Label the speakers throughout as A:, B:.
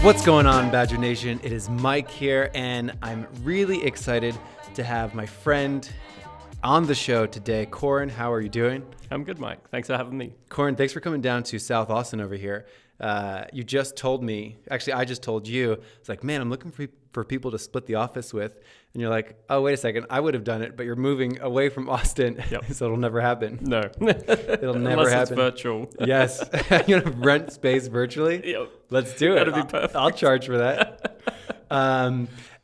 A: What's going on, Badger Nation? It is Mike here, and I'm really excited to have my friend on the show today. Coran, how are you doing?
B: I'm good, Mike. Thanks for having me.
A: Coran, thanks for coming down to South Austin over here. You just told me, actually, I just told you, it's like, man, I'm looking for people to split the office with. And you're like, oh, wait a second, I would have done it, but you're moving away from Austin, so it'll never happen.
B: No.
A: It'll never
B: Unless
A: happen.
B: it's virtual.
A: Yes. You're going to rent space virtually?
B: Yep.
A: Let's do it.
B: That'd be perfect.
A: I'll charge for that.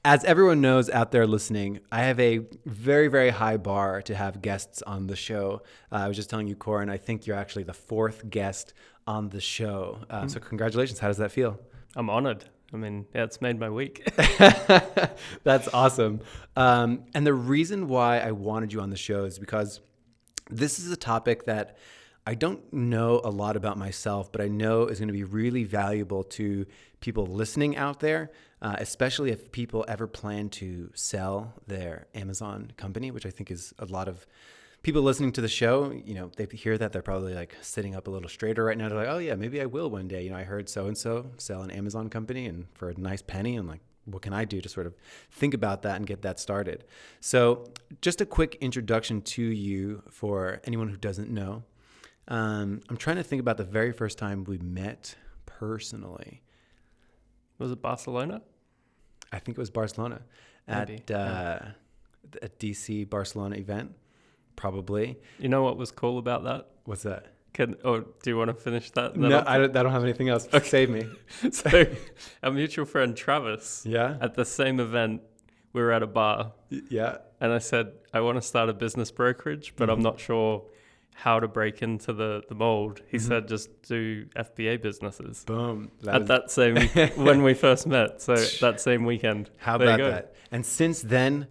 A: As everyone knows out there listening, I have a very, very high bar to have guests on the show. I was just telling you, Coran, I think you're actually the fourth guest on the show. So congratulations. How does that feel?
B: I'm honored. I mean, yeah, it's made my week.
A: That's awesome. And the reason why I wanted you on the show is because this is a topic that I don't know a lot about myself, but I know is going to be really valuable to people listening out there, especially if people ever plan to sell their Amazon company, which I think is a lot of people listening to the show. You know, they hear that, they're probably like sitting up a little straighter right now. They're like, oh yeah, maybe I will one day. You know, I heard so-and-so sell an Amazon company and for a nice penny. I'm like, what can I do to sort of think about that and get that started? So just a quick introduction to you for anyone who doesn't know. I'm trying to think about the very first time we met personally.
B: Was it Barcelona?
A: I think it was Barcelona at a DC Barcelona event, probably.
B: You know what was cool about that?
A: What's that?
B: Do you want to finish that?
A: No, I don't have anything else. Okay. Save me.
B: So our mutual friend Travis,
A: yeah,
B: at the same event, we were at a bar.
A: Yeah.
B: And I said, I want to start a business brokerage, but I'm not sure how to break into the mold. He said, just do FBA businesses.
A: Boom.
B: That same, when we first met. So that same weekend.
A: How about that? And since then,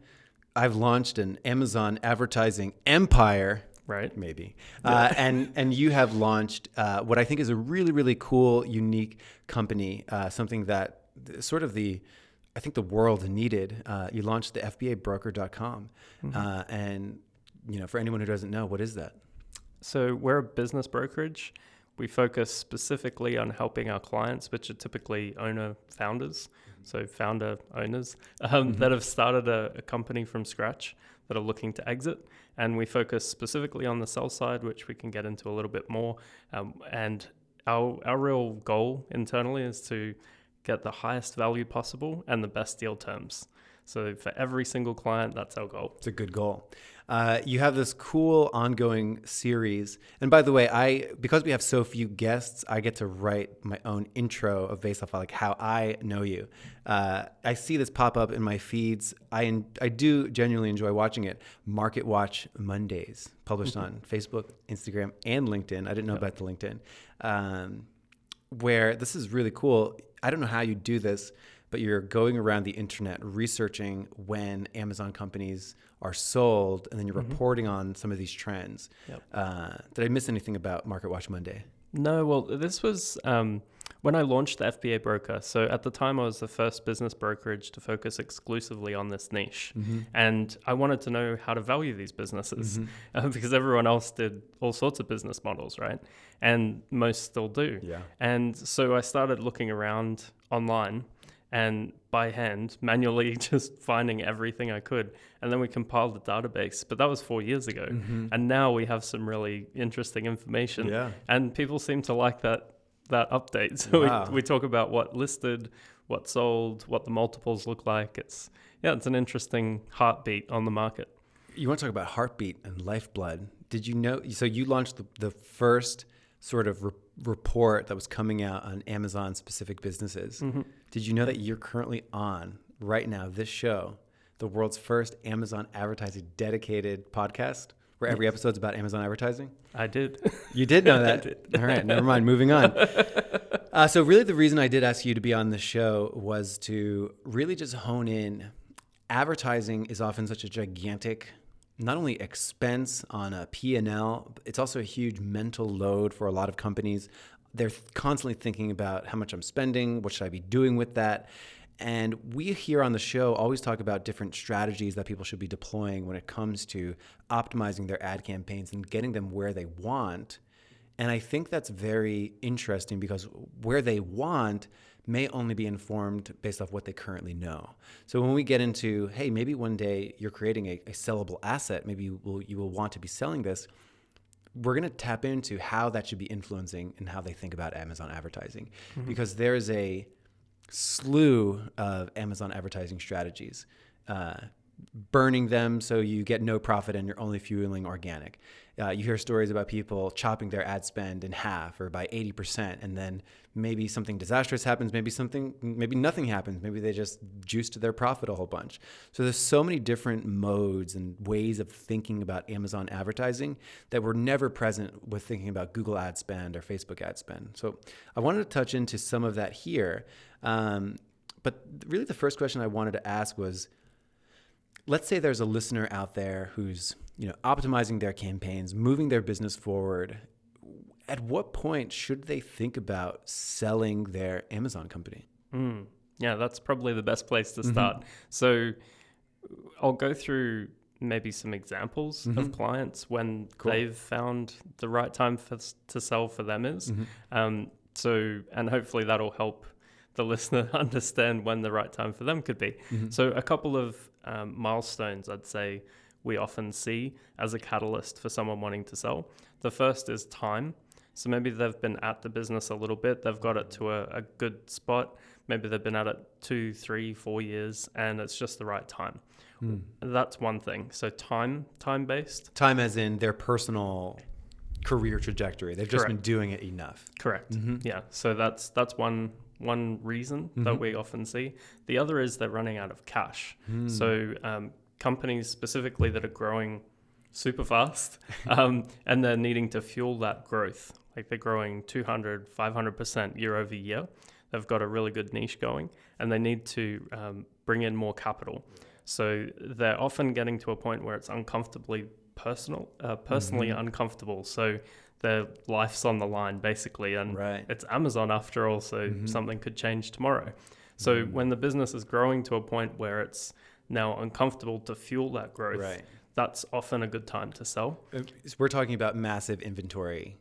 A: I've launched an Amazon advertising empire.
B: Right.
A: Maybe. Yeah. And you have launched what I think is a really, really cool, unique company, something that sort of I think the world needed. You launched the FBAbroker.com. And, you know, for anyone who doesn't know, what is that?
B: So we're a business brokerage. We focus specifically on helping our clients, which are typically owner-founders, so founder-owners, that have started a company from scratch that are looking to exit. And we focus specifically on the sell side, which we can get into a little bit more. And our real goal internally is to get the highest value possible and the best deal terms. So for every single client, that's our goal.
A: It's a good goal. You have this cool ongoing series. And by the way, because we have so few guests, I get to write my own intro based off of like how I know you. I see this pop up in my feeds. I do genuinely enjoy watching it. Market Watch Mondays, published on Facebook, Instagram, and LinkedIn. I didn't know about the LinkedIn. Where this is really cool. I don't know how you do this, but you're going around the internet researching when Amazon companies are sold, and then you're reporting on some of these trends. Yep. Did I miss anything about Market Watch Monday?
B: No, well, this was when I launched the FBA broker. So at the time, I was the first business brokerage to focus exclusively on this niche. And I wanted to know how to value these businesses because everyone else did all sorts of business models, right? And most still do. Yeah. And so I started looking around online and by hand, manually just finding everything I could. And then we compiled the database. But that was 4 years ago. And now we have some really interesting information. Yeah. And people seem to like that update. So we talk about what listed, what sold, what the multiples look like. It's an interesting heartbeat on the market.
A: You want to talk about heartbeat and lifeblood. Did you know? So you launched the first sort of report that was coming out on Amazon specific businesses. Did you know that you're currently on right now this show, the world's first Amazon advertising dedicated podcast, where every episode's about Amazon advertising?
B: I did.
A: You did know that?
B: I did.
A: All right, never mind. Moving on. So really the reason I did ask you to be on the show was to really just hone in. Advertising is often such a gigantic, not only expense on a P&L, it's also a huge mental load for a lot of companies. They're constantly thinking about how much I'm spending, what should I be doing with that? And we here on the show always talk about different strategies that people should be deploying when it comes to optimizing their ad campaigns and getting them where they want And I think that's very interesting because where they want may only be informed based off what they currently know. So when we get into, hey, maybe one day you're creating a sellable asset, maybe you will want to be selling this, we're going to tap into how that should be influencing and how they think about Amazon advertising. Because there's a slew of Amazon advertising strategies. Burning them so you get no profit and you're only fueling organic. You hear stories about people chopping their ad spend in half or by 80%, and then maybe something disastrous happens, maybe nothing happens, maybe they just juiced their profit a whole bunch. So there's so many different modes and ways of thinking about Amazon advertising that were never present with thinking about Google ad spend or Facebook ad spend. So I wanted to touch into some of that here. But really the first question I wanted to ask was, let's say there's a listener out there who's, optimizing their campaigns, moving their business forward. At what point should they think about selling their Amazon company?
B: Yeah, that's probably the best place to start. So I'll go through maybe some examples of clients when they've found the right time to sell for them is. And hopefully that'll help the listener understand when the right time for them could be. So a couple of milestones I'd say we often see as a catalyst for someone wanting to sell. The first is time. So maybe they've been at the business a little bit, they've got it to a good spot. Maybe they've been at it 2, 3, 4 years, and it's just the right time. That's one thing. So time-based.
A: Time as in their personal career trajectory. They've just been doing it enough.
B: Correct. Yeah. So that's one reason that we often see. The other is they're running out of cash. So companies specifically that are growing super fast and they're needing to fuel that growth. Like they're growing 200, 500% year over year. They've got a really good niche going and they need to bring in more capital. So they're often getting to a point where it's personally uncomfortable. So their life's on the line basically, and it's Amazon after all, so something could change tomorrow. So when the business is growing to a point where it's now uncomfortable to fuel that growth, that's often a good time to sell.
A: We're talking about massive inventory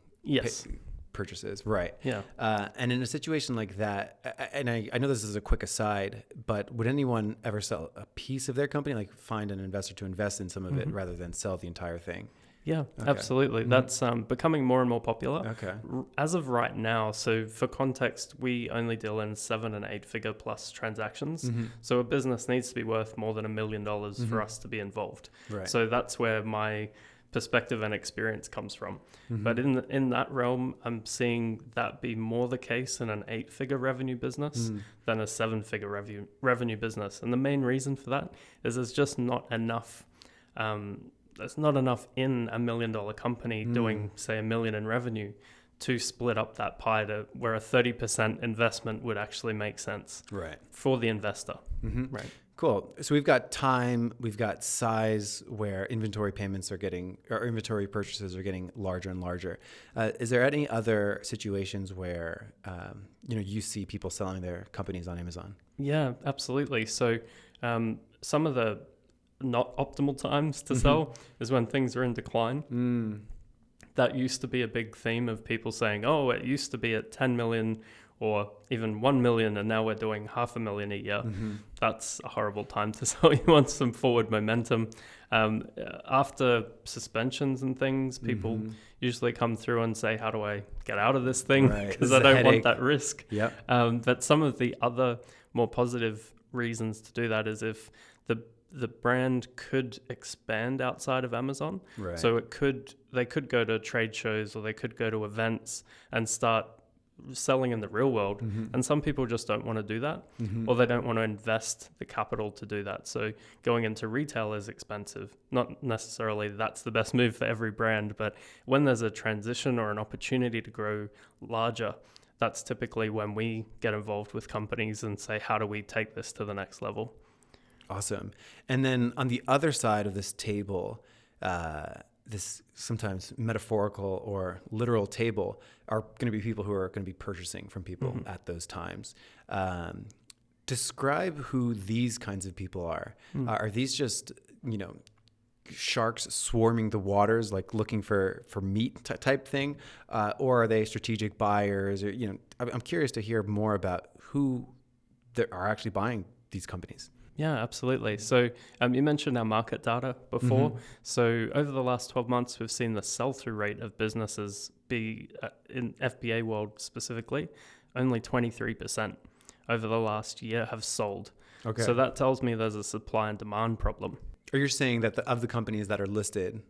A: purchases, right?
B: Yeah.
A: And in a situation like that, and I know this is a quick aside, but would anyone ever sell a piece of their company, like find an investor to invest in some of it rather than sell the entire thing?
B: Yeah, absolutely. That's becoming more and more popular.
A: Okay.
B: As of right now, so for context, we only deal in 7 and 8 figure plus transactions. So a business needs to be worth more than $1 million for us to be involved. Right. So that's where my perspective and experience comes from. But in that realm, I'm seeing that be more the case in an 8-figure revenue business than a 7-figure revenue business. And the main reason for that is there's just not enough. There's not enough in $1 million company doing, say, $1 million in revenue to split up that pie to where a 30% investment would actually make sense for the investor. Right.
A: Cool. So we've got time, we've got size where inventory payments are getting, or inventory purchases are getting larger and larger. Is there any other situations where, you see people selling their companies on Amazon? Yeah,
B: absolutely. So some of the not optimal times to sell is when things are in decline. That used to be a big theme of people saying, oh, it used to be at 10 million or even 1 million and now we're doing $500,000 a year. That's a horrible time to sell. You want some forward momentum. After suspensions and things, people usually come through and say, how do I get out of this thing? Because I don't want that risk. But some of the other more positive reasons to do that is if the brand could expand outside of Amazon. So they could go to trade shows or they could go to events and start selling in the real world. And some people just don't want to do that or they don't want to invest the capital to do that. So going into retail is expensive. Not necessarily that's the best move for every brand, but when there's a transition or an opportunity to grow larger, that's typically when we get involved with companies and say, how do we take this to the next level?
A: Awesome. And then on the other side of this table, this sometimes metaphorical or literal table are going to be people who are going to be purchasing from people at those times. Describe who these kinds of people are. Are these just, sharks swarming the waters, like looking for meat type thing, or are they strategic buyers? Or I'm curious to hear more about who are actually buying these companies.
B: Yeah, absolutely. So you mentioned our market data before.
A: Mm-hmm.
B: So over the last 12 months, we've seen the sell-through rate of businesses be, in FBA world specifically, only 23% over the last year have sold.
A: Okay.
B: So that tells me there's a supply and demand problem.
A: Or you're saying that of the companies that are listed,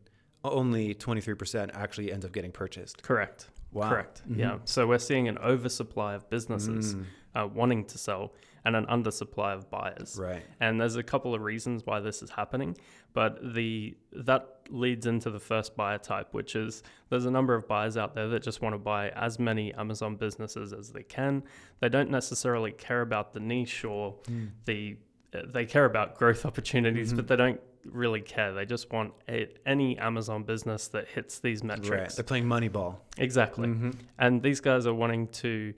A: only 23% actually ends up getting purchased?
B: Correct.
A: Wow.
B: Correct.
A: Mm-hmm.
B: Yeah. So we're seeing an oversupply of businesses wanting to sell and an undersupply of buyers.
A: Right.
B: And there's a couple of reasons why this is happening, but that leads into the first buyer type, which is there's a number of buyers out there that just want to buy as many Amazon businesses as they can. They don't necessarily care about the niche or they care about growth opportunities, but they don't really care. They just want any Amazon business that hits these metrics.
A: Right. They're playing Moneyball.
B: Exactly. And these guys are wanting to,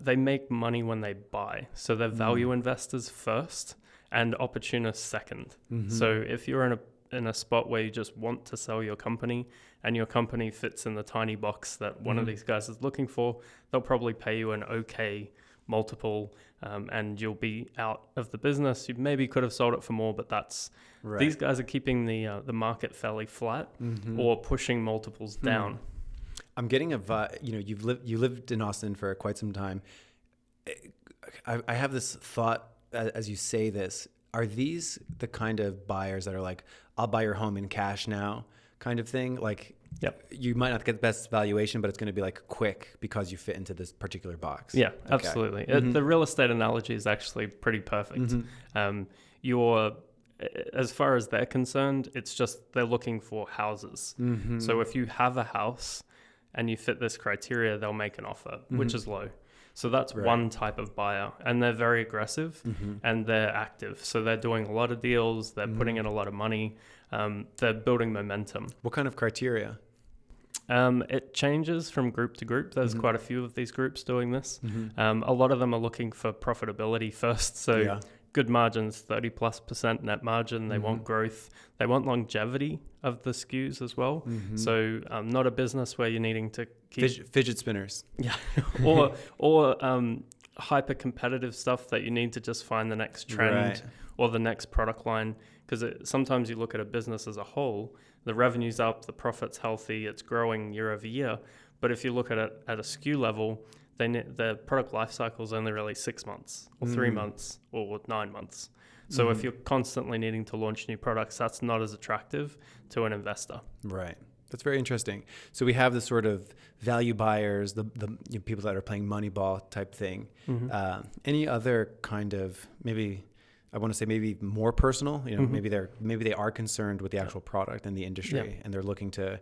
B: they make money when they buy. So they're value investors first and opportunists second. So if you're in a spot where you just want to sell your company and your company fits in the tiny box that one of these guys is looking for, they'll probably pay you an okay multiple, and you'll be out of the business. You maybe could have sold it for more, but that's
A: Right.
B: these guys are keeping the market fairly flat or pushing multiples down.
A: I'm getting a vibe. You lived in Austin for quite some time. I have this thought as you say this. Are these the kind of buyers that are like, I'll buy your home in cash now kind of thing? Like,
B: Yep.
A: you might not get the best valuation, but it's going to be like quick because you fit into this particular box.
B: Yeah, absolutely. The real estate analogy is actually pretty perfect. As far as they're concerned, it's just they're looking for houses. So if you have a house and you fit this criteria, they'll make an offer, which is low. So that's one type of buyer, and they're very aggressive and they're active. So they're doing a lot of deals, they're putting in a lot of money, they're building momentum.
A: What kind of criteria?
B: It changes from group to group. There's quite a few of these groups doing this. A lot of them are looking for profitability first. So good margins, 30+% net margin. They want growth. They want longevity of the SKUs as well. So not a business where you're needing to keep
A: fidget spinners.
B: Yeah. or hyper competitive stuff that you need to just find the next trend or the next product line. Because sometimes you look at a business as a whole, the revenue's up, the profit's healthy, it's growing year over year. But if you look at it at a SKU level, the product life cycle is only really 6 months or 3 months or 9 months. So if you're constantly needing to launch new products, that's not as attractive to an investor.
A: Right. That's very interesting. So we have this sort of value buyers, the people that are playing Moneyball type thing. Any other kind of maybe more personal, maybe they are concerned with the actual product and the industry, and they're looking to,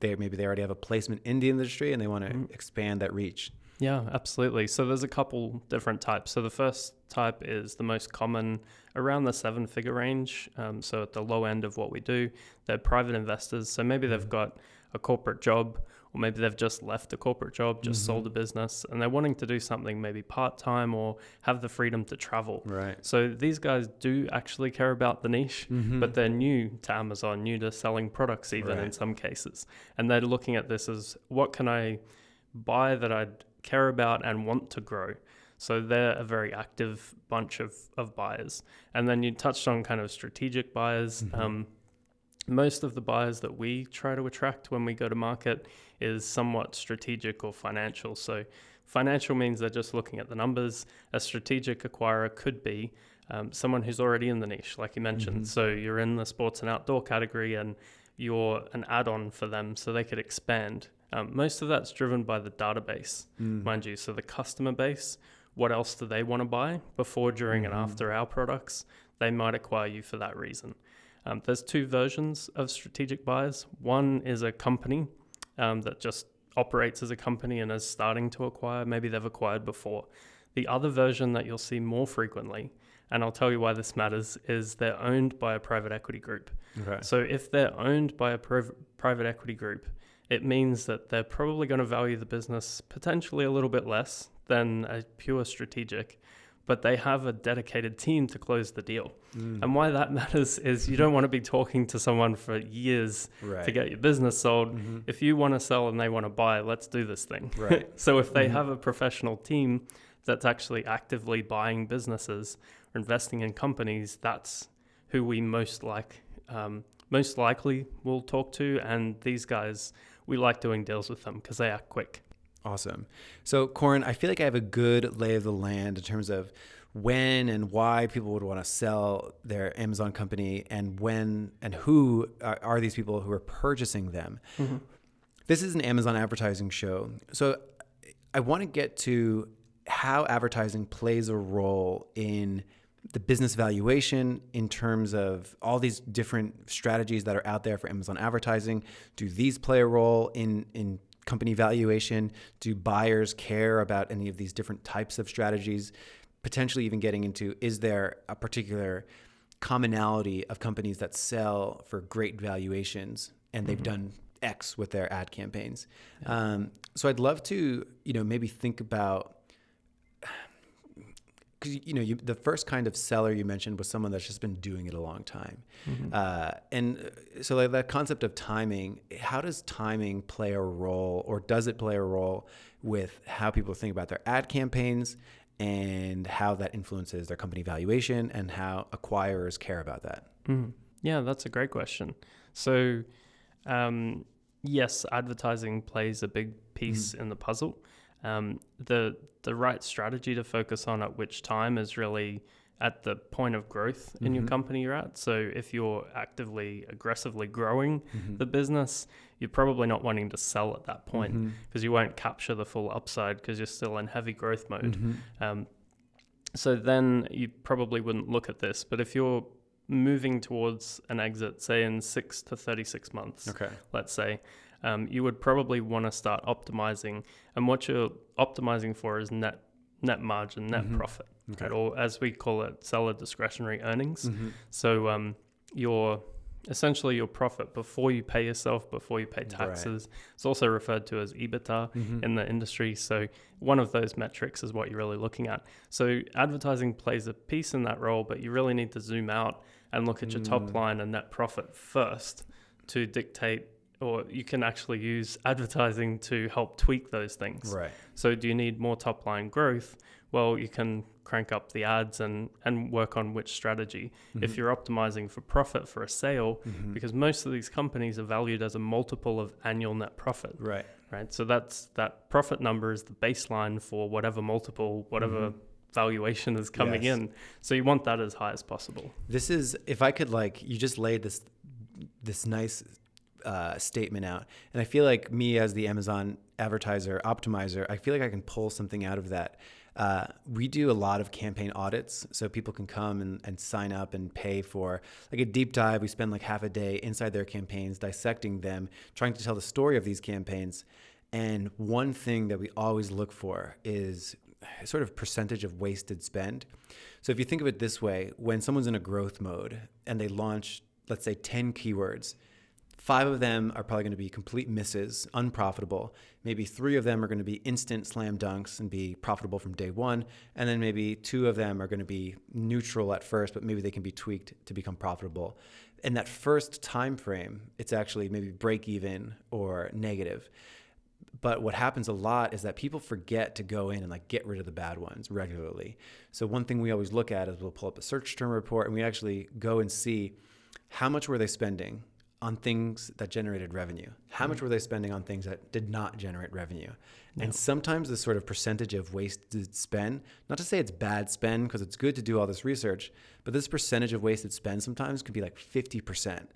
A: they already have a placement in the industry and they want to expand that reach.
B: Yeah, absolutely. So there's a couple different types. So the first type is the most common, around the 7-figure range. So at the low end of what we do, they're private investors. So maybe they've got a corporate job, or maybe they've just left a corporate job, just sold a business, and they're wanting to do something maybe part-time or have the freedom to travel.
A: Right.
B: So these guys do actually care about the niche, but they're new to Amazon, new to selling products even in some cases. And they're looking at this as, what can I buy that I'd care about and want to grow? So they're a very active bunch of buyers. And then you touched on kind of strategic buyers. Most of the buyers that we try to attract when we go to market is somewhat strategic or financial. So financial means they're just looking at the numbers. A strategic acquirer could be someone who's already in the niche, like you mentioned. So you're in the sports and outdoor category and you're an add-on for them so they could expand. Most of that's driven by the database, mind you. So the customer base, what else do they want to buy before, during, and after our products? They might acquire you for that reason. There's two versions of strategic buyers. One is a company that just operates as a company and is starting to acquire. Maybe they've acquired before. The other version that you'll see more frequently, and I'll tell you why this matters, is they're owned by a private equity group. Okay. So if they're owned by a private equity group, it means that they're probably going to value the business potentially a little bit less than a pure strategic, but they have a dedicated team to close the deal. And why that matters is you don't want to be talking to someone for years to get your business sold. If you want to sell and they want to buy, let's do this thing.
A: Right.
B: So if they have a professional team that's actually actively buying businesses or investing in companies, that's who we most likely will talk to. And these guys, we like doing deals with them because they act quick.
A: Awesome. So, Coran, I feel like I have a good lay of the land in terms of when and why people would want to sell their Amazon company, and when and who are these people who are purchasing them. This is an Amazon advertising show. So I want to get to how advertising plays a role in the business valuation in terms of all these different strategies that are out there for Amazon advertising. Do these play a role in company valuation? Do buyers care about any of these different types of strategies? Potentially even getting into, is there a particular commonality of companies that sell for great valuations and they've done X with their ad campaigns? So I'd love to, maybe think about, because the first kind of seller you mentioned was someone that's just been doing it a long time. And so like that concept of timing, how does timing play a role, or does it play a role with how people think about their ad campaigns and how that influences their company valuation and how acquirers care about that?
B: Yeah, that's a great question. So yes, advertising plays a big piece in the puzzle. The right strategy to focus on at which time is really at the point of growth in your company you're at. So if you're actively, aggressively growing the business, you're probably not wanting to sell at that point because you won't capture the full upside because you're still in heavy growth mode. So then you probably wouldn't look at this. But if you're moving towards an exit, say in 6 to 36 months, let's say, you would probably want to start optimizing. And what you're optimizing for is net margin, net profit, right? Or as we call it, seller discretionary earnings. So essentially your profit before you pay yourself, before you pay taxes. It's also referred to as EBITDA in the industry. So one of those metrics is what you're really looking at. So advertising plays a piece in that role, but you really need to zoom out and look at your top line and net profit first to dictate, or you can actually use advertising to help tweak those things. Right. So do you need more top line growth? Well, you can crank up the ads and work on which strategy. If you're optimizing for profit for a sale, because most of these companies are valued as a multiple of annual net profit. Right. So that profit number is the baseline for whatever multiple, whatever valuation is coming in. So you want that as high as possible.
A: This is, if I could, you just laid this nice statement out, and I feel like me as the Amazon advertiser optimizer, I feel like I can pull something out of that. We do a lot of campaign audits, so people can come and sign up and pay for like a deep dive. We spend like half a day inside their campaigns, dissecting them, trying to tell the story of these campaigns. And one thing that we always look for is sort of percentage of wasted spend. So if you think of it this way, when someone's in a growth mode and they launch, let's say 10 keywords, 5 of them are probably going to be complete misses, unprofitable. Maybe 3 of them are going to be instant slam dunks and be profitable from day one. And then maybe 2 of them are going to be neutral at first, but maybe they can be tweaked to become profitable. In that first time frame, it's actually maybe break even or negative. But what happens a lot is that people forget to go in and get rid of the bad ones regularly. So one thing we always look at is we'll pull up a search term report and we actually go and see how much were they spending on things that generated revenue? How much were they spending on things that did not generate revenue? No. And sometimes this sort of percentage of wasted spend, not to say it's bad spend because it's good to do all this research, but this percentage of wasted spend sometimes could be 50%.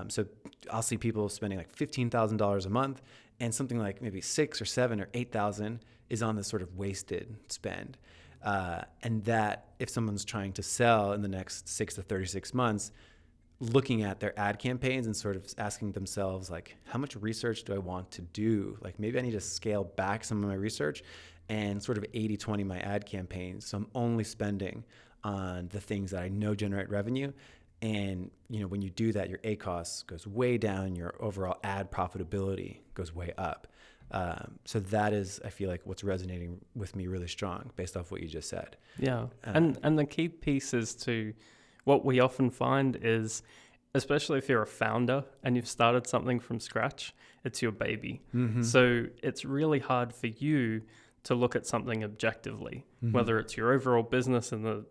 A: So I'll see people spending $15,000 a month, and something like maybe 6 or 7 or 8,000 is on this sort of wasted spend. And that if someone's trying to sell in the next 6 to 36 months, looking at their ad campaigns and sort of asking themselves, how much research do I want to do? Maybe I need to scale back some of my research and sort of 80-20 my ad campaigns. So I'm only spending on the things that I know generate revenue. And, when you do that, your ACOS goes way down, your overall ad profitability goes way up. So that is, I feel like, what's resonating with me really strong based off what you just said.
B: Yeah. And the key piece is to what we often find is, especially if you're a founder and you've started something from scratch, it's your baby.
A: Mm-hmm.
B: So it's really hard for you to look at something objectively, whether it's your overall business in the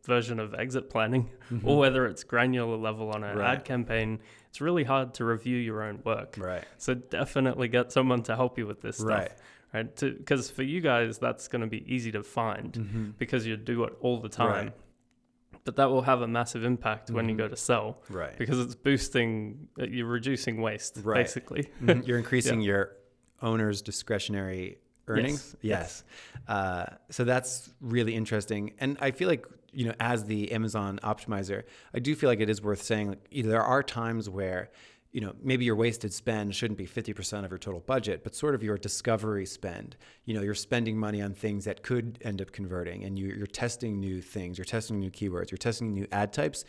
B: version of exit planning, or whether it's granular level on an ad campaign. It's really hard to review your own work.
A: Right.
B: So definitely get someone to help you with this stuff. Right. Because for you guys, that's going to be easy to find because you do it all the time.
A: Right.
B: But that will have a massive impact when you go to sell.
A: Right.
B: Because it's you're reducing waste, basically.
A: You're increasing your owner's discretionary earnings. Yes. So that's really interesting. And I feel like, as the Amazon optimizer, I do feel like it is worth saying, like, there are times where, maybe your wasted spend shouldn't be 50% of your total budget, but sort of your discovery spend. You're spending money on things that could end up converting, and you're testing new things, you're testing new keywords, you're testing new ad types.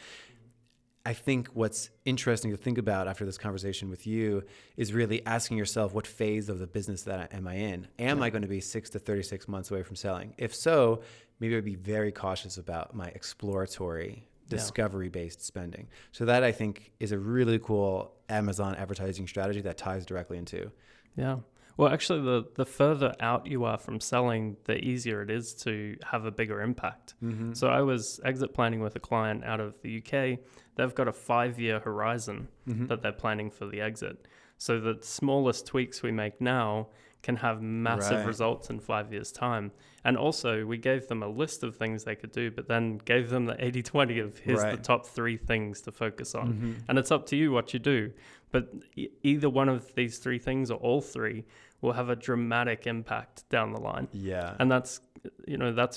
A: I think what's interesting to think about after this conversation with you is really asking yourself, what phase of the business am I in? Am I going to be 6 to 36 months away from selling? If so, maybe I'd be very cautious about my exploratory discovery-based spending. So that, I think, is a really cool Amazon advertising strategy that ties directly into.
B: Yeah. Well, actually, the further out you are from selling, the easier it is to have a bigger impact. So I was exit planning with a client out of the UK. They've got a 5-year horizon that they're planning for the exit. So the smallest tweaks we make now can have massive results in 5 years' time. And also, we gave them a list of things they could do, but then gave them the 80-20 of here's the top 3 things to focus on. And it's up to you what you do. But either one of these 3 things or all 3 will have a dramatic impact down the line.
A: Yeah.
B: And that's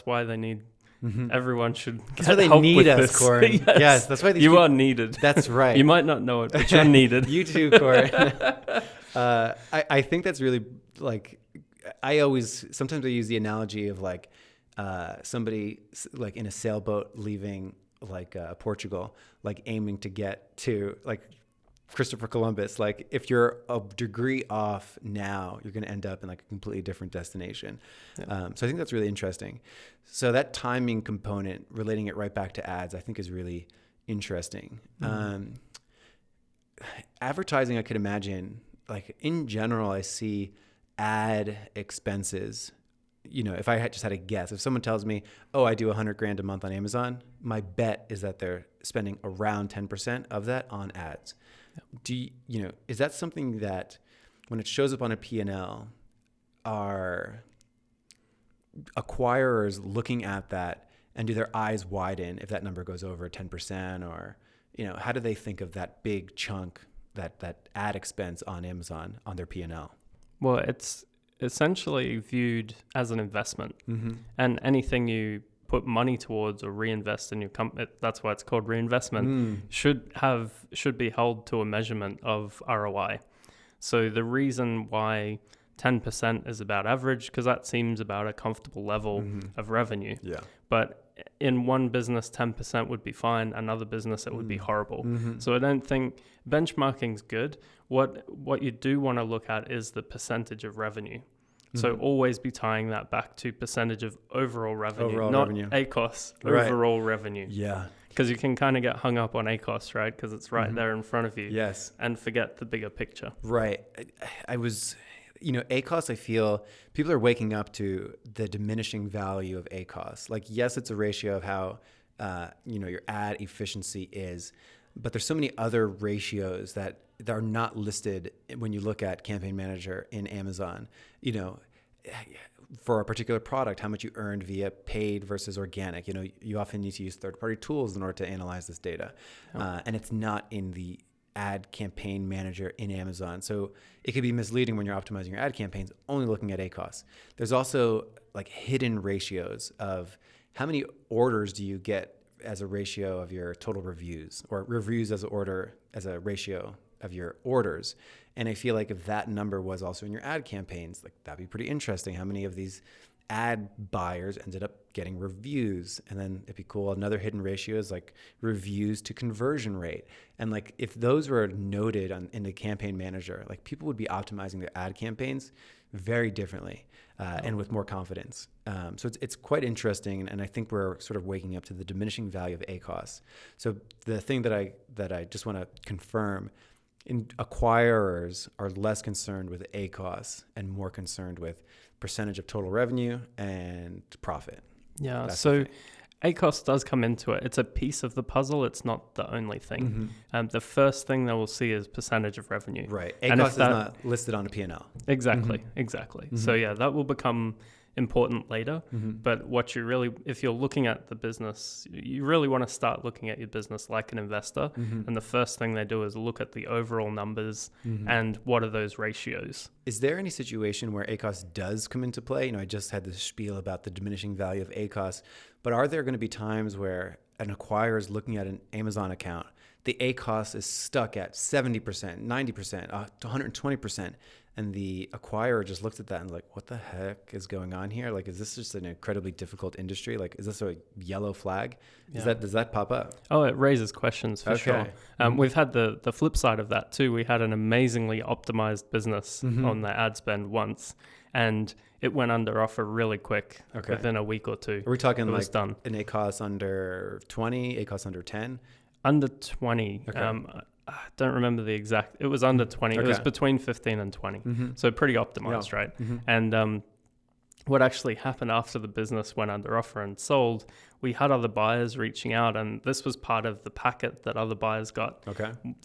B: why they need, everyone should get
A: that's why they
B: help
A: need
B: with
A: us,
B: this.
A: Coran. Yes, that's why
B: you are needed.
A: That's right.
B: You might not know it, but you're needed.
A: You too, Coran. I think that's really, like, sometimes I use the analogy of like somebody like in a sailboat leaving like Portugal, like aiming to get to like Christopher Columbus. Like, if you're a degree off now, you're going to end up in like a completely different destination. So I think that's really interesting. So that timing component, relating it right back to ads, I think is really interesting. Advertising, I could imagine, like in general, I see ad expenses. If I just had a guess, if someone tells me, oh, I do $100,000 a month on Amazon, my bet is that they're spending around 10% of that on ads. Is that something that when it shows up on a P&L, are acquirers looking at that and do their eyes widen if that number goes over 10%, or, how do they think of that big chunk, that ad expense on Amazon on their P&L?
B: Well, it's essentially viewed as an investment, and anything you put money towards or reinvest in your company, that's why it's called reinvestment, should be held to a measurement of ROI. So the reason why 10% is about average, because that seems about a comfortable level of revenue. Yeah. But in one business, 10% would be fine. Another business, it would be horrible. So I don't think benchmarking's good. What you do want to look at is the percentage of revenue. So always be tying that back to percentage of overall revenue, not ACOS, overall revenue. Yeah. Because you can kind of get hung up on ACOS, right? Because it's right there in front of you. Yes. And forget the bigger picture.
A: Right. I was, ACOS, I feel people are waking up to the diminishing value of ACOS. Like, yes, it's a ratio of how, your ad efficiency is, but there's so many other ratios that are not listed when you look at Campaign Manager in Amazon. For a particular product, how much you earned via paid versus organic. You often need to use third-party tools in order to analyze this data. And it's not in the ad campaign manager in Amazon. So it could be misleading when you're optimizing your ad campaigns, only looking at ACOS. There's also like hidden ratios of how many orders do you get as a ratio of your total reviews, or reviews as a ratio of your orders. And I feel like if that number was also in your ad campaigns, like that'd be pretty interesting. How many of these ad buyers ended up getting reviews. And then it'd be cool. Another hidden ratio is like reviews to conversion rate. And like if those were noted in the campaign manager, like people would be optimizing their ad campaigns very differently and with more confidence. So it's quite interesting. And I think we're sort of waking up to the diminishing value of ACOS. So the thing that I just want to confirm, acquirers are less concerned with ACOS and more concerned with percentage of total revenue and profit.
B: Yeah. So ACOS does come into it. It's a piece of the puzzle. It's not the only thing. The first thing they will see is percentage of revenue.
A: Right. ACOS is not listed on a P&L.
B: Exactly. So yeah, that will become important later. But if you're looking at the business, you really want to start looking at your business like an investor. And the first thing they do is look at the overall numbers and what are those ratios.
A: Is there any situation where ACOS does come into play? I just had this spiel about the diminishing value of ACOS, but are there going to be times where an acquirer is looking at an Amazon account, the ACOS is stuck at 70%, 90%, to 120%, and the acquirer just looks at that and like, what the heck is going on here? Like, is this just an incredibly difficult industry? Like, is this a yellow flag? Does that pop up?
B: Oh, it raises questions for sure. We've had the flip side of that too. We had an amazingly optimized business on the ad spend once, and it went under offer really quick within a week or two.
A: Are we talking like
B: done.
A: An ACOS under 20, ACOS under 10?
B: Under 20. I don't remember the exact. It was under 20. It was between 15 and 20. So pretty optimized, right? And what actually happened after the business went under offer and sold, we had other buyers reaching out, and this was part of the packet that other buyers got.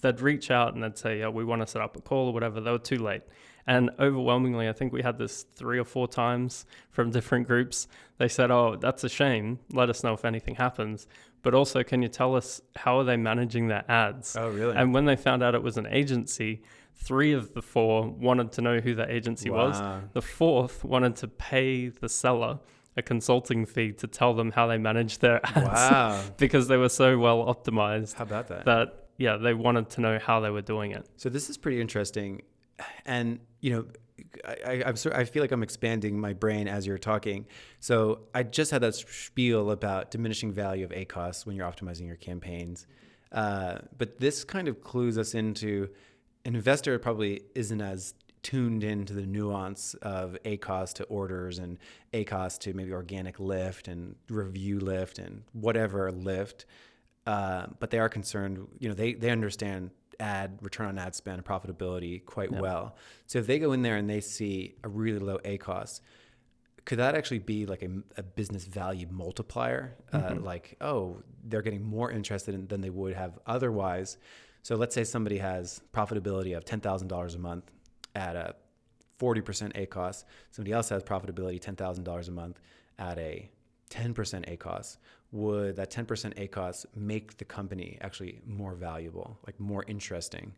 B: They'd reach out and they'd say, yeah, we want to set up a call or whatever. They were too late. And overwhelmingly, I think we had this 3 or 4 times from different groups. They said, oh, that's a shame. Let us know if anything happens. But also, can you tell us how are they managing their ads?
A: Oh, really?
B: And when they found out it was an agency, 3 of the 4 wanted to know who that agency was. The 4th wanted to pay the seller a consulting fee to tell them how they manage their ads. Because they were so well optimized.
A: How about that?
B: That, yeah, they wanted to know how they were doing it.
A: So this is pretty interesting. And, I feel like I'm expanding my brain as you're talking. So I just had that spiel about diminishing value of ACOS when you're optimizing your campaigns. But this kind of clues us into an investor probably isn't as tuned into the nuance of ACOS to orders and ACOS to maybe organic lift and review lift and whatever lift. But they are concerned, they understand return on ad spend and profitability quite well. So if they go in there and they see a really low ACOS, could that actually be like a business value multiplier? Like, oh, they're getting more interested than they would have otherwise. So let's say somebody has profitability of $10,000 a month at a 40% ACOS. Somebody else has profitability $10,000 a month at a 10% ACOS. Would that 10% ACOS make the company actually more valuable, like more interesting?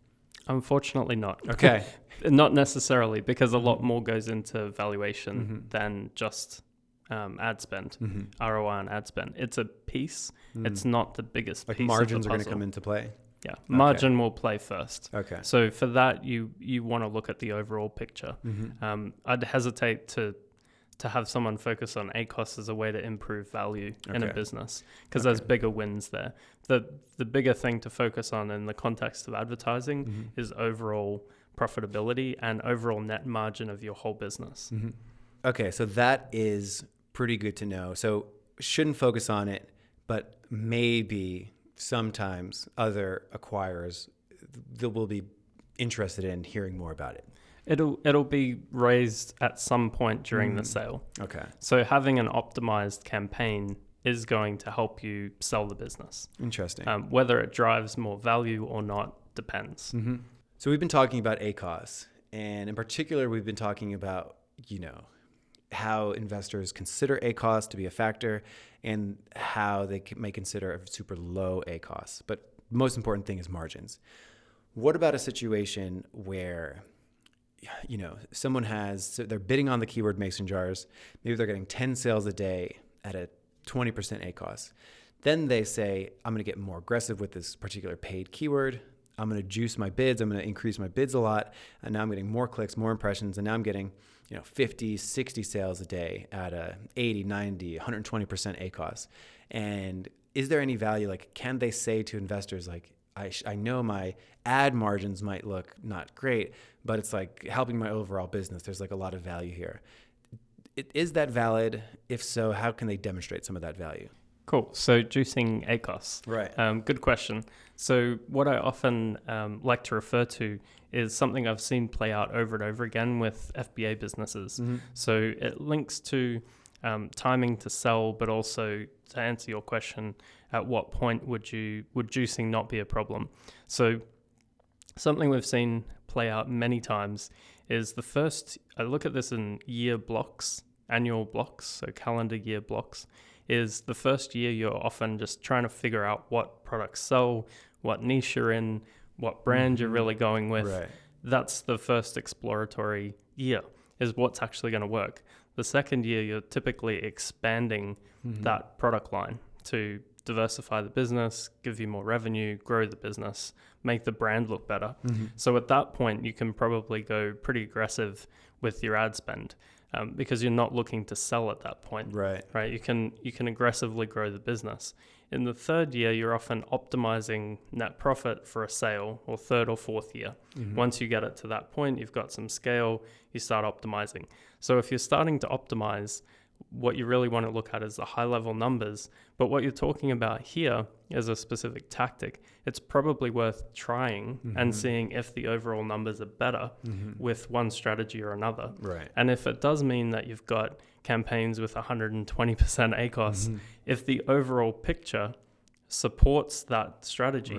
B: Unfortunately not.
A: Okay.
B: Not necessarily, because a lot more goes into valuation than just ad spend, ROI on ad spend. It's a piece. It's not the biggest piece of the puzzle.
A: Margins are going to come into play?
B: Yeah. Margin will play first.
A: Okay.
B: So for that, you want to look at the overall picture. I'd hesitate to have someone focus on ACOS as a way to improve value in a business, because there's bigger wins there. The bigger thing to focus on in the context of advertising is overall profitability and overall net margin of your whole business.
A: Okay, so that is pretty good to know. So shouldn't focus on it, but maybe sometimes other acquirers that will be interested in hearing more about it.
B: It'll be raised at some point during the sale.
A: Okay.
B: So having an optimized campaign is going to help you sell the business.
A: Interesting.
B: Whether it drives more value or not depends.
A: So we've been talking about ACOS, and in particular, we've been talking about, how investors consider ACOS to be a factor and how they may consider a super low ACOS. But the most important thing is margins. What about a situation where someone so they're bidding on the keyword mason jars. Maybe they're getting 10 sales a day at a 20% ACOS. Then they say, I'm going to get more aggressive with this particular paid keyword. I'm going to juice my bids. I'm going to increase my bids a lot. And now I'm getting more clicks, more impressions. And now I'm getting, 50, 60 sales a day at a 80, 90, 120% ACOS. And is there any value? Like, can they say to investors, like, I know my ad margins might look not great, but it's like helping my overall business. There's like a lot of value here. Is that valid? If so, how can they demonstrate some of that value?
B: Cool. So juicing ACOS.
A: Right.
B: Good question. So what I often like to refer to is something I've seen play out over and over again with FBA businesses.
A: Mm-hmm.
B: So it links to timing to sell, but also to answer your question, at what point would juicing not be a problem? So something we've seen play out many times is I look at this in year blocks, annual blocks, so calendar year blocks, is the first year you're often just trying to figure out what products sell, what niche you're in, what brand you're really going with.
A: Right.
B: That's the first exploratory year, is what's actually going to work. The second year, you're typically expanding that product line to diversify the business, give you more revenue, grow the business, make the brand look better. So at that point, you can probably go pretty aggressive with your ad spend because you're not looking to sell at that point.
A: Right.
B: You can aggressively grow the business. In the third year, you're often optimizing net profit for a sale, or third or fourth year. Once you get it to that point, you've got some scale, you start optimizing. So if you're starting to optimize, what you really want to look at is the high level numbers. But what you're talking about here is a specific tactic. It's probably worth trying and seeing if the overall numbers are better with one strategy or another.
A: Right.
B: And if it does mean that you've got campaigns with 120% ACOS, if the overall picture supports that strategy,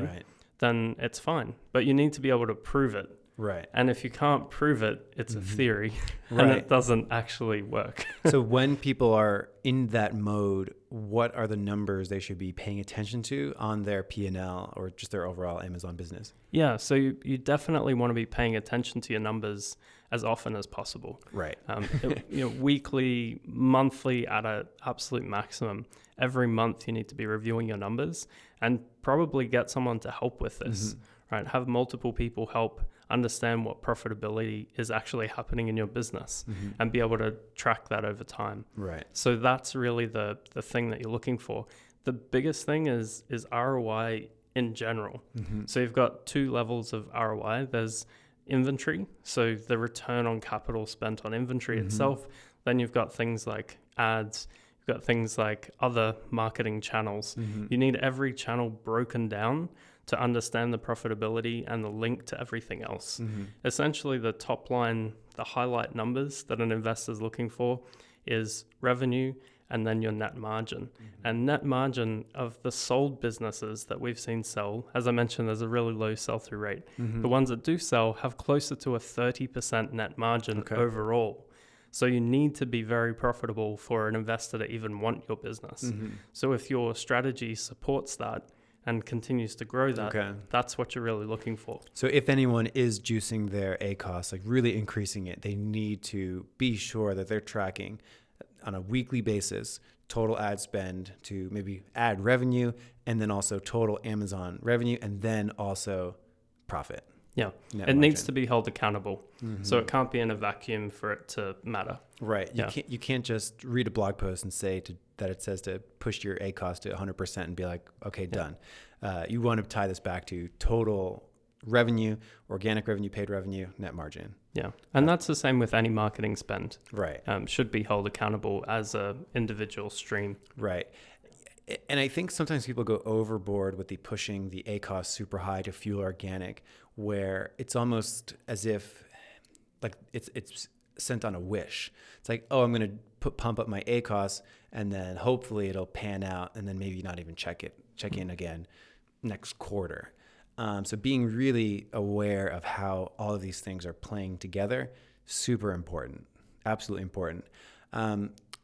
B: then it's fine. But you need to be able to prove it.
A: Right.
B: And if you can't prove it, it's a theory and it doesn't actually work.
A: So when people are in that mode, what are the numbers they should be paying attention to on their P&L or just their overall Amazon business?
B: Yeah, so you definitely want to be paying attention to your numbers as often as possible.
A: Right.
B: Weekly, monthly at an absolute maximum. Every month you need to be reviewing your numbers and probably get someone to help with this. Right? Have multiple people help understand what profitability is actually happening in your business and be able to track that over time.
A: Right.
B: So that's really the thing that you're looking for. The biggest thing is ROI in general. So you've got two levels of ROI. There's inventory, so the return on capital spent on inventory itself. Then you've got things like ads, you've got things like other marketing channels. You need every channel broken down to understand the profitability and the link to everything else. Essentially, the top line, the highlight numbers that an investor is looking for is revenue and then your net margin. And net margin of the sold businesses that we've seen sell, as I mentioned, there's a really low sell-through rate. The ones that do sell have closer to a 30% net margin overall. So you need to be very profitable for an investor to even want your business. So if your strategy supports that, and continues to grow that, that's what you're really looking for.
A: So if anyone is juicing their ACOS, like really increasing it, they need to be sure that they're tracking on a weekly basis total ad spend to maybe ad revenue, and then also total Amazon revenue, and then also profit.
B: Yeah, it needs to be held accountable. So it can't be in a vacuum for it to matter.
A: Right. You can't just read a blog post and say that it says to push your ACOS to 100% and be like, okay, done. You want to tie this back to total revenue, organic revenue, paid revenue, net margin.
B: Yeah. And that's the same with any marketing spend.
A: Right.
B: Should be held accountable as a individual stream.
A: Right. And I think sometimes people go overboard with the pushing the ACOS super high to fuel organic, where it's almost as if like it's sent on a wish. It's like, oh, I'm going to pump up my ACOS and then hopefully it'll pan out and then maybe not even check in again next quarter. So being really aware of how all of these things are playing together, super important, absolutely important.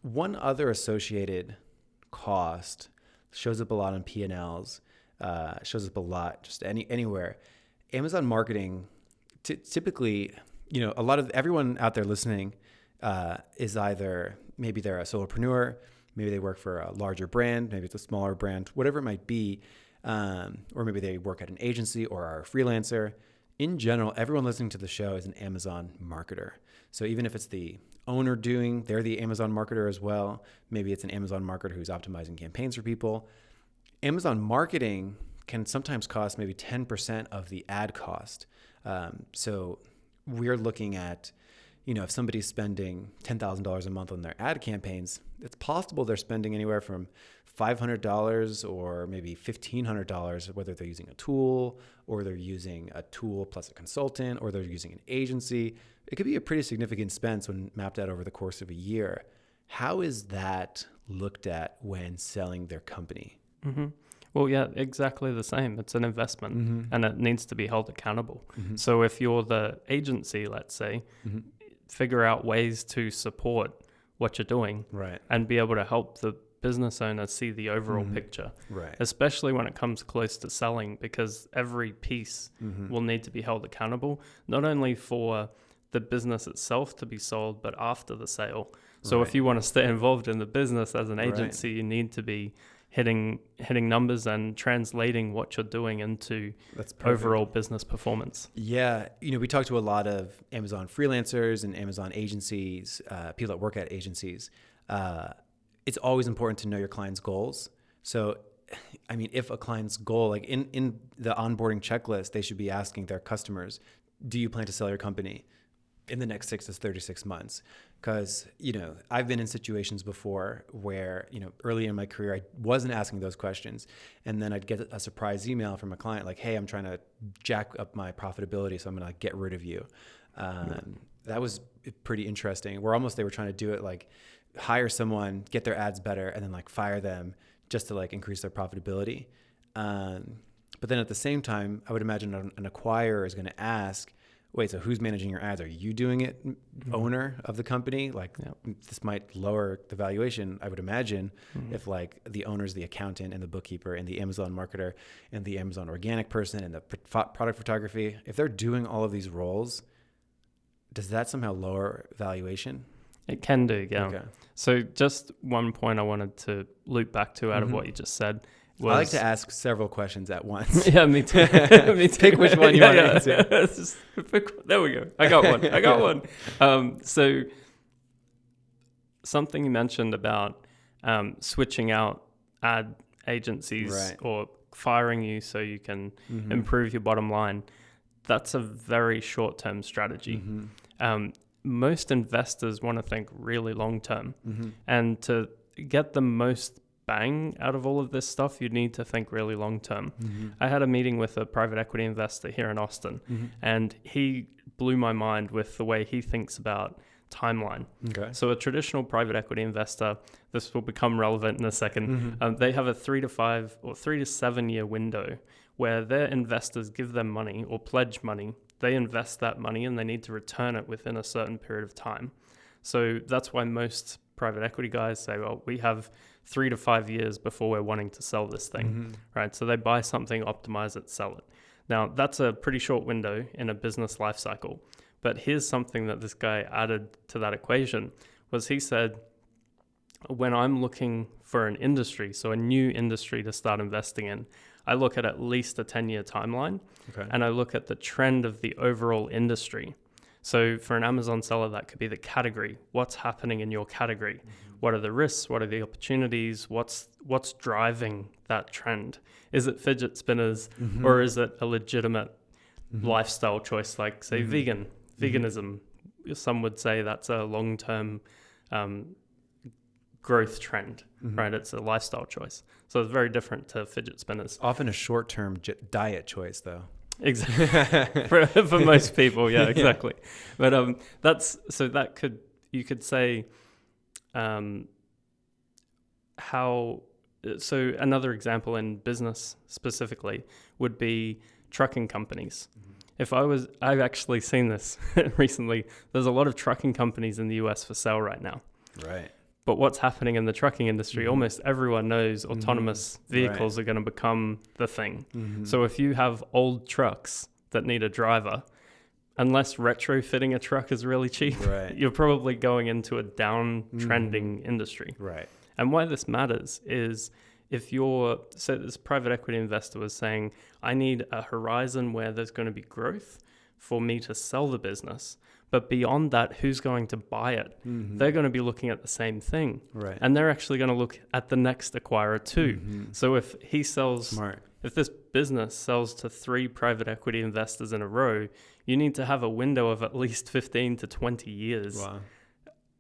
A: One other associated cost shows up a lot on P&Ls, shows up a lot just anywhere. Amazon marketing, typically, a lot of everyone out there listening is either maybe they're a solopreneur, maybe they work for a larger brand, maybe it's a smaller brand, whatever it might be, or maybe they work at an agency or are a freelancer. In general, everyone listening to the show is an Amazon marketer. So even if it's the owner doing? They're the Amazon marketer as well. Maybe it's an Amazon marketer who's optimizing campaigns for people. Amazon marketing can sometimes cost maybe 10% of the ad cost. So we're looking at, if somebody's spending $10,000 a month on their ad campaigns, it's possible they're spending anywhere from $500 or maybe $1,500, whether they're using a tool or they're using a tool plus a consultant or they're using an agency. It could be a pretty significant expense when mapped out over the course of a year. How is that looked at when selling their company?
B: Mm-hmm. Well, yeah, exactly the same. It's an investment and it needs to be held accountable. So if you're the agency, let's say, figure out ways to support what you're doing and be able to help the business owner see the overall picture, especially when it comes close to selling, because every piece will need to be held accountable, not only for the business itself to be sold, but after the sale. So if you want to stay involved in the business as an agency, you need to be hitting numbers and translating what you're doing into overall business performance.
A: Yeah. We talk to a lot of Amazon freelancers and Amazon agencies, people that work at agencies. It's always important to know your client's goals. So, if a client's goal, like in the onboarding checklist, they should be asking their customers, do you plan to sell your company in the next 6 to 36 months? Because, I've been in situations before where, early in my career, I wasn't asking those questions. And then I'd get a surprise email from a client like, hey, I'm trying to jack up my profitability, so I'm going to get rid of you. That was pretty interesting. They were trying to do it like hire someone, get their ads better, and then like fire them just to like increase their profitability. But then at the same time, I would imagine an acquirer is going to ask, wait, so who's managing your ads? Are you doing it, owner of the company? Like this might lower the valuation, I would imagine, if like the owner's the accountant and the bookkeeper and the Amazon marketer and the Amazon organic person and the product photography. If they're doing all of these roles, does that somehow lower valuation?
B: It can do, yeah.
A: Okay.
B: So just one point I wanted to loop back to out of what you just said.
A: I like to ask several questions at once.
B: Yeah, me too. Me too.
A: Pick which one you want to answer.
B: There we go. I got one. So something you mentioned about switching out ad agencies or firing you so you can improve your bottom line. That's a very short-term strategy. Most investors want to think really long-term. And to get the most bang out of all of this stuff, you need to think really long term. I had a meeting with a private equity investor here in Austin, and he blew my mind with the way he thinks about timeline. So a traditional private equity investor, this will become relevant in a second, they have a 3 to 5 or 3 to 7 year window where their investors give them money or pledge money. They invest that money and they need to return it within a certain period of time. So that's why most private equity guys say, well, we have 3 to 5 years before we're wanting to sell this thing, right? So they buy something, optimize it, sell it. Now, that's a pretty short window in a business life cycle. But here's something that this guy added to that equation was he said, when I'm looking for an industry, so a new industry to start investing in, I look at least a 10-year timeline, and I look at the trend of the overall industry. So for an Amazon seller, that could be the category. What's happening in your category? What are the risks? What are the opportunities? What's driving that trend? Is it fidget spinners or is it a legitimate lifestyle choice like, say, veganism? Some would say that's a long-term growth trend, right? It's a lifestyle choice. So it's very different to fidget spinners.
A: Often a short-term diet choice, though.
B: Exactly. for most people, yeah, exactly. But you could say so another example in business specifically would be trucking companies. I've actually seen this recently. There's a lot of trucking companies in the US for sale right now.
A: Right.
B: But what's happening in the trucking industry, almost everyone knows autonomous vehicles are going to become the thing. So if you have old trucks that need a driver, unless retrofitting a truck is really cheap, you're probably going into a downtrending industry. Right. And why this matters is so this private equity investor was saying, I need a horizon where there's going to be growth for me to sell the business. But beyond that, who's going to buy it? They're going to be looking at the same thing.
A: Right.
B: And they're actually going to look at the next acquirer too. So if he sells,
A: Smart.
B: if this business sells to 3 private equity investors in a row, you need to have a window of at least 15 to 20 years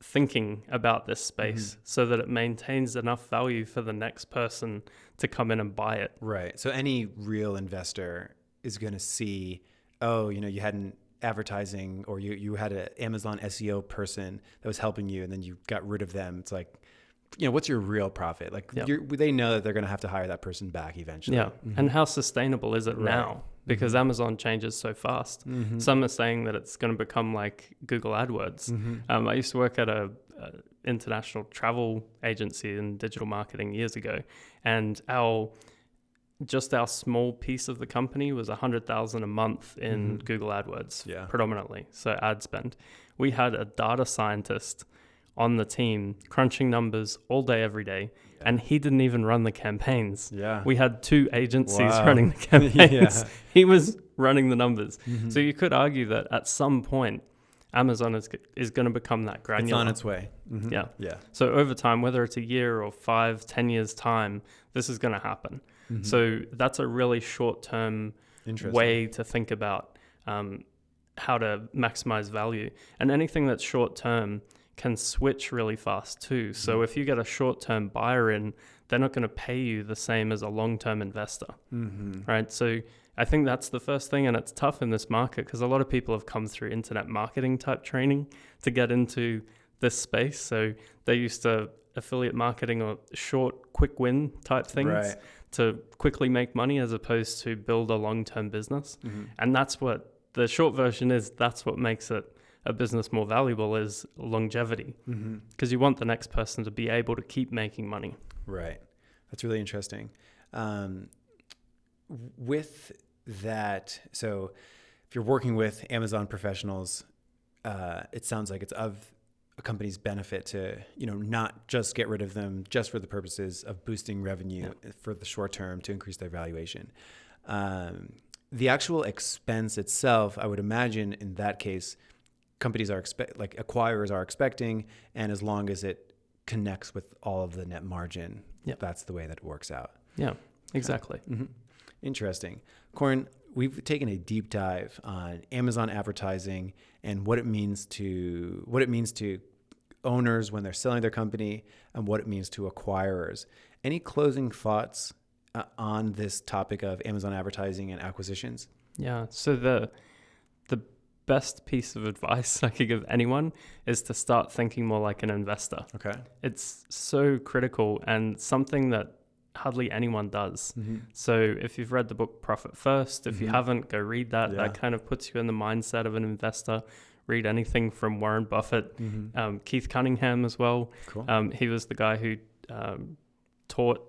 B: thinking about this space so that it maintains enough value for the next person to come in and buy it.
A: Right. So any real investor is going to see, oh, you had an advertising, or you had an Amazon SEO person that was helping you, and then you got rid of them. It's like, what's your real profit? Like they know that they're going to have to hire that person back eventually.
B: Yeah. And how sustainable is it now? Because Amazon changes so fast. Some are saying that it's going to become like Google AdWords. I used to work at a international travel agency in digital marketing years ago, and our small piece of the company was $100,000 a month in Google AdWords, predominantly. So ad spend. We had a data scientist on the team crunching numbers all day, every day. And he didn't even run the campaigns. Yeah. We had 2 agencies running the campaigns. He was running the numbers. So you could argue that at some point, Amazon is going to become that granular.
A: It's on its way.
B: Yeah. So over time, whether it's a year or 5, 10 years time, this is going to happen. So that's a really short-term way to think about how to maximize value. And anything that's short-term can switch really fast too. So if you get a short-term buyer in, they're not going to pay you the same as a long-term investor, right? So I think that's the first thing, and it's tough in this market because a lot of people have come through internet marketing type training to get into this space. So they used to affiliate marketing or short, quick win type things to quickly make money as opposed to build a long-term business. And that's what the short version is. That's what makes it a business more valuable, is longevity, because you want the next person to be able to keep making money.
A: Right. That's really interesting. With that, so if you're working with Amazon professionals, it sounds like it's of a company's benefit to, not just get rid of them just for the purposes of boosting revenue for the short term to increase their valuation. The actual expense itself, I would imagine in that case, companies are acquirers are expecting, and as long as it connects with all of the net margin, that's the way that it works out. Yeah,
B: exactly.
A: Interesting. Coran, we've taken a deep dive on Amazon advertising and what it means to owners when they're selling their company, and what it means to acquirers. Any closing thoughts on this topic of Amazon advertising and acquisitions?
B: Yeah. So the best piece of advice I could give anyone is to start thinking more like an investor.
A: Okay.
B: It's so critical and something that hardly anyone does. So if you've read the book Profit First, if you haven't, go read that. That kind of puts you in the mindset of an investor. Read anything from Warren Buffett, Keith Cunningham as well.
A: Cool.
B: He was the guy who taught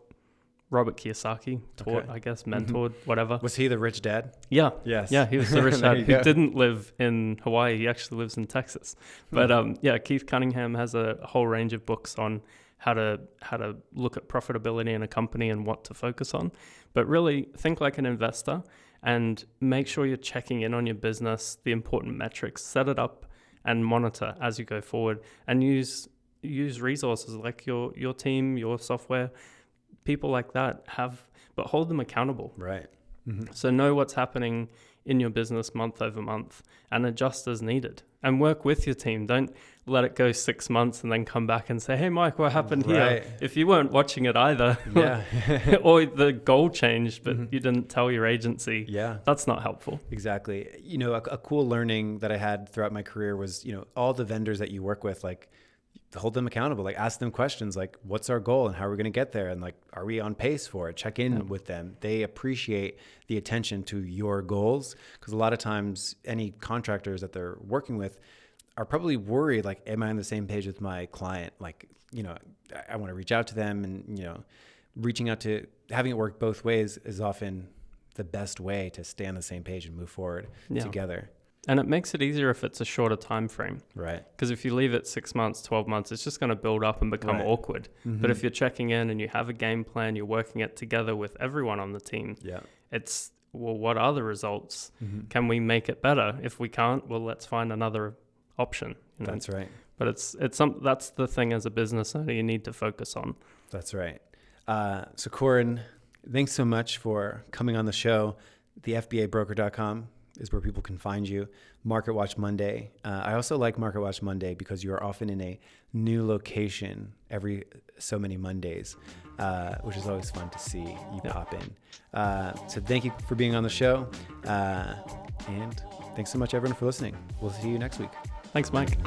B: Robert Kiyosaki, mentored, whatever.
A: Was he the rich dad?
B: Yeah.
A: Yes.
B: Yeah, he was the rich dad who didn't live in Hawaii. He actually lives in Texas. But Keith Cunningham has a whole range of books on how to look at profitability in a company and what to focus on. But really think like an investor and make sure you're checking in on your business, the important metrics, set it up and monitor as you go forward, and use resources like your team, your software, people like that but hold them accountable.
A: Right.
B: So know what's happening in your business month over month and adjust as needed, and work with your team. Don't let it go 6 months and then come back and say, hey, Mike, what happened here? If you weren't watching it either, or the goal changed, but you didn't tell your agency, that's not helpful.
A: Exactly. A cool learning that I had throughout my career was, all the vendors that you work with, like, hold them accountable, like ask them questions like, what's our goal and how are we going to get there? And like, are we on pace for it? Check in with them. They appreciate the attention to your goals, because a lot of times any contractors that they're working with are probably worried, like, am I on the same page with my client? Like, I want to reach out to them, and, reaching out to, having it work both ways is often the best way to stay on the same page and move forward together.
B: And it makes it easier if it's a shorter time frame.
A: Right.
B: Because if you leave it 6 months, 12 months, it's just going to build up and become awkward. But if you're checking in and you have a game plan, you're working it together with everyone on the team. It's, well, what are the results? Can we make it better? If we can't, well, let's find another option.
A: That's right.
B: But that's the thing as a business owner you need to focus on.
A: That's right. So Coran, thanks so much for coming on the show. The FBABroker.com is where people can find you. Market Watch Monday. I also like Market Watch Monday because you are often in a new location every so many Mondays, which is always fun to see you pop in. So thank you for being on the show. And thanks so much, everyone, for listening. We'll see you next week.
B: Thanks, Mike.